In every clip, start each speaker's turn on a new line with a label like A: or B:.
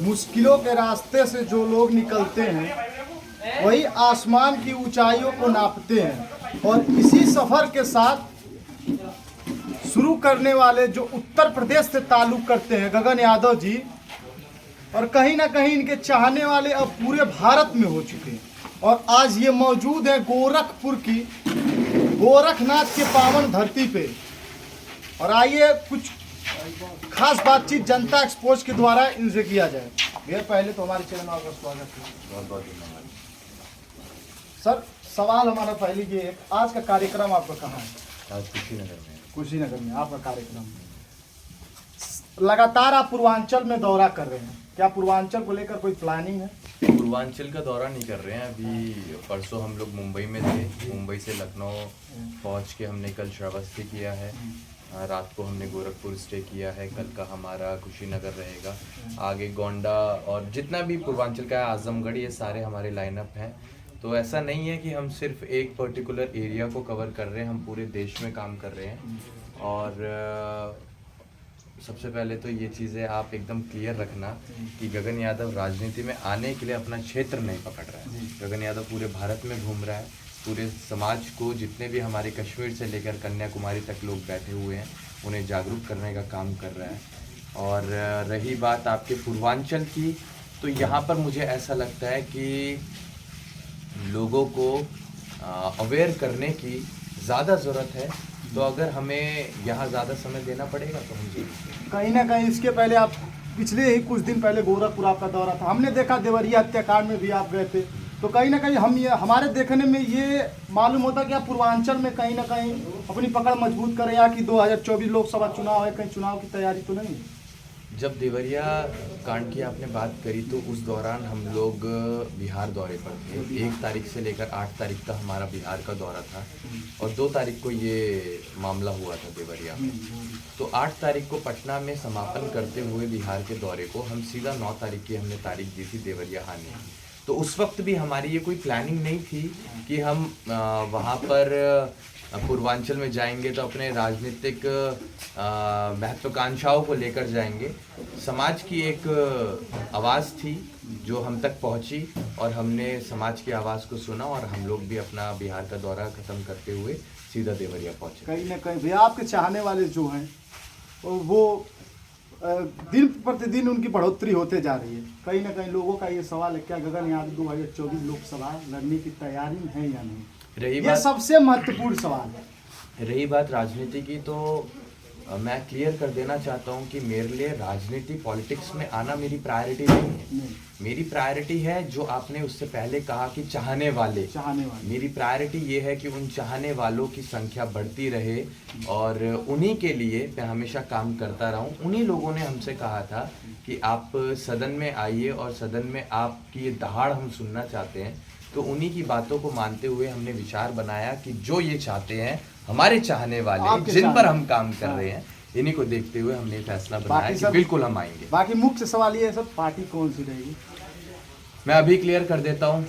A: मुश्किलों के रास्ते से जो लोग निकलते हैं वही आसमान की ऊंचाइयों को नापते हैं। और इसी सफ़र के साथ शुरू करने वाले जो उत्तर प्रदेश से ताल्लुक़ करते हैं गगन यादव जी, और कहीं ना कहीं इनके चाहने वाले अब पूरे भारत में हो चुके हैं। और आज ये मौजूद है गोरखपुर की गोरखनाथ के पावन धरती पे। और आइए कुछ खास बातचीत जनता एक्सपोज के द्वारा इनसे किया जाए। भैया पहले तो हमारे चैनल में आपका स्वागत है।
B: बहुत बहुत धन्यवाद
A: सर, सवाल हमारा पहले ये है, आज का कार्यक्रम आपका कहाँ है?
B: आज कुशीनगर में।
A: कुशीनगर में आपका कार्यक्रम। लगातार आप पूर्वांचल में दौरा कर रहे हैं, क्या पूर्वांचल को लेकर कोई प्लानिंग है?
B: पूर्वांचल का दौरा नहीं कर रहे हैं अभी। परसों हम लोग मुंबई में थे, मुंबई से लखनऊ पहुंच के हमने कल श्रावस्ती किया है, रात को हमने गोरखपुर स्टे किया है, कल का हमारा कुशीनगर रहेगा, आगे गोंडा और जितना भी पूर्वांचल का है, आजमगढ़, ये सारे हमारे लाइनअप हैं। तो ऐसा नहीं है कि हम सिर्फ एक पर्टिकुलर एरिया को कवर कर रहे हैं, हम पूरे देश में काम कर रहे हैं। और सबसे पहले तो ये चीज़ें आप एकदम क्लियर रखना कि गगन यादव राजनीति में आने के लिए अपना क्षेत्र नहीं पकड़ रहा है। गगन यादव पूरे भारत में घूम रहा है, पूरे समाज को, जितने भी हमारे कश्मीर से लेकर कन्याकुमारी तक लोग बैठे हुए हैं, उन्हें जागरूक करने का काम कर रहा है। और रही बात आपके पूर्वांचल की, तो यहाँ पर मुझे ऐसा लगता है कि लोगों को अवेयर करने की ज़्यादा ज़रूरत है। तो अगर हमें यहाँ ज़्यादा समय देना पड़ेगा तो हम जरूर।
A: कहीं ना कहीं इसके पहले आप पिछले ही कुछ दिन पहले गोरखपुर आपका दौरा था, हमने देखा देवरिया हत्याकांड में भी आप गए थे। तो कहीं ना कहीं हमारे देखने में ये मालूम होता कि आप पूर्वांचल में कहीं ना कहीं अपनी पकड़ मजबूत करें, या कि 2024 लोकसभा चुनाव है, कहीं चुनाव की तैयारी तो नहीं?
B: जब देवरिया कांड की आपने बात करी तो उस दौरान हम लोग बिहार दौरे पर थे। 1 तारीख से लेकर 8 तारीख तक हमारा बिहार का दौरा था और 2 तारीख को ये मामला हुआ था देवरिया में। तो 8 तारीख को पटना में समापन करते हुए बिहार के दौरे को हम सीधा 9 तारीख की हमने तारीख दी थी देवरिया आने की। तो उस वक्त भी हमारी ये कोई प्लानिंग नहीं थी कि हम वहाँ पर पूर्वांचल में जाएंगे तो अपने राजनीतिक महत्वाकांक्षाओं को लेकर जाएंगे। समाज की एक आवाज़ थी जो हम तक पहुंची और हमने समाज की आवाज़ को सुना और हम लोग भी अपना बिहार का दौरा ख़त्म करते हुए सीधा देवरिया पहुंचे।
A: कहीं ना कहीं भैया आपके चाहने वाले जो हैं वो दिन प्रतिदिन उनकी बढ़ोतरी होते जा रही है। कहीं ना कहीं लोगों का ये सवाल है, क्या गगन यादव 2024 लोकसभा लड़ने की तैयारी में है या नहीं? ये सबसे महत्वपूर्ण सवाल है।
B: रही बात राजनीति की, तो मैं क्लियर कर देना चाहता हूं कि मेरे लिए राजनीति पॉलिटिक्स में आना मेरी प्रायोरिटी नहीं है। मेरी प्रायोरिटी है जो आपने उससे पहले कहा कि चाहने वाले। मेरी प्रायोरिटी ये है कि उन चाहने वालों की संख्या बढ़ती रहे और उन्हीं के लिए मैं हमेशा काम करता रहूं। उन्हीं लोगों ने हमसे कहा था कि आप सदन में आइए और सदन में आपकी ये दहाड़ हम सुनना चाहते हैं। तो उन्हीं की बातों को मानते हुए हमने विचार बनाया कि जो ये चाहते हैं हमारे चाहने वाले, जिन पर हम काम कर रहे हैं, इन्हीं को देखते हुए हमने फैसला बनाया कि बिल्कुल हम आएंगे।
A: बाकी मुख्य सवाल ये है सर, पार्टी कौन सी रहेगी?
B: मैं अभी क्लियर कर देता हूँ।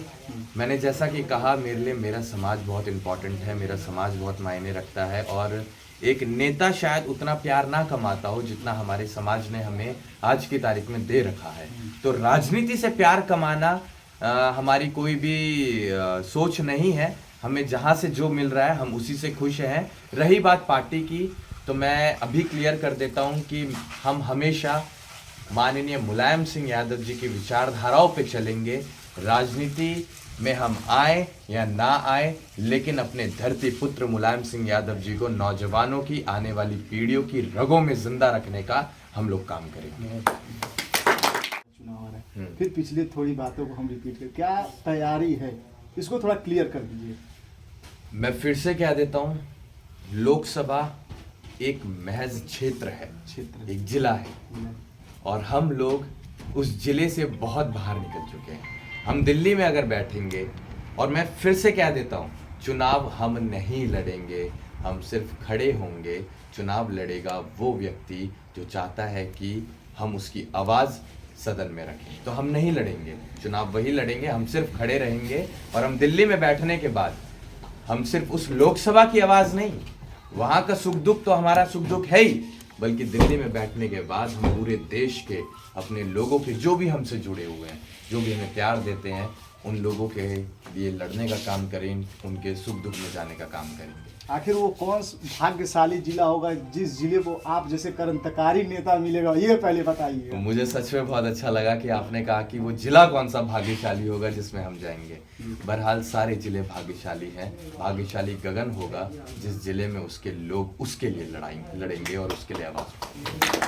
B: मैंने जैसा कि कहा, मेरे लिए मेरा समाज बहुत इम्पोर्टेंट है, मेरा समाज बहुत मायने रखता है और एक नेता शायद उतना प्यार ना कमाता हो जितना हमारे समाज ने हमें आज की तारीख में दे रखा है। तो राजनीति से प्यार कमाना हमारी कोई भी सोच नहीं है। हमें जहाँ से जो मिल रहा है हम उसी से खुश हैं। रही बात पार्टी की, तो मैं अभी क्लियर कर देता हूँ कि हम हमेशा माननीय मुलायम सिंह यादव जी की विचारधाराओं पे चलेंगे। राजनीति में हम आए या ना आए, लेकिन अपने धरती पुत्र मुलायम सिंह यादव जी को, नौजवानों की, आने वाली पीढ़ियों की रगों में जिंदा रखने का हम लोग काम करेंगे।
A: फिर पिछले थोड़ी बातों को हम रिपीट करें, क्या तैयारी है, इसको थोड़ा क्लियर कर दीजिए।
B: मैं फिर से कह देता हूँ, लोकसभा एक महज क्षेत्र है, एक जिला है और हम लोग उस जिले से बहुत बाहर निकल चुके हैं। हम दिल्ली में अगर बैठेंगे, और मैं फिर से कह देता हूँ, चुनाव हम नहीं लड़ेंगे, हम सिर्फ खड़े होंगे। चुनाव लड़ेगा वो व्यक्ति जो चाहता है कि हम उसकी आवाज़ सदन में रखें। तो हम नहीं लड़ेंगे, चुनाव वही लड़ेंगे, हम सिर्फ खड़े रहेंगे। और हम दिल्ली में बैठने के बाद हम सिर्फ उस लोकसभा की आवाज़ नहीं, वहाँ का सुख दुख तो हमारा सुख दुख है ही, बल्कि दिल्ली में बैठने के बाद हम पूरे देश के अपने लोगों के जो भी हमसे जुड़े हुए हैं, जो भी हमें प्यार देते हैं, उन लोगों के लिए लड़ने का काम करें, उनके सुख दुख में जाने का काम करेंगे।
A: आखिर वो कौन भाग्यशाली जिला होगा जिस जिले को आप जैसे क्रांतिकारी नेता मिलेगा, ये पहले बताइए।
B: तो मुझे सच में बहुत अच्छा लगा कि आपने कहा कि वो जिला कौन सा भाग्यशाली होगा जिसमें हम जाएंगे। बहरहाल सारे जिले भाग्यशाली हैं। भाग्यशाली गगन होगा जिस जिले में उसके लोग उसके लिए लड़ेंगे और उसके लिए आवाज उठाएंगे।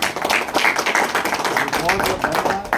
A: बहुत बहुत धन्यवाद।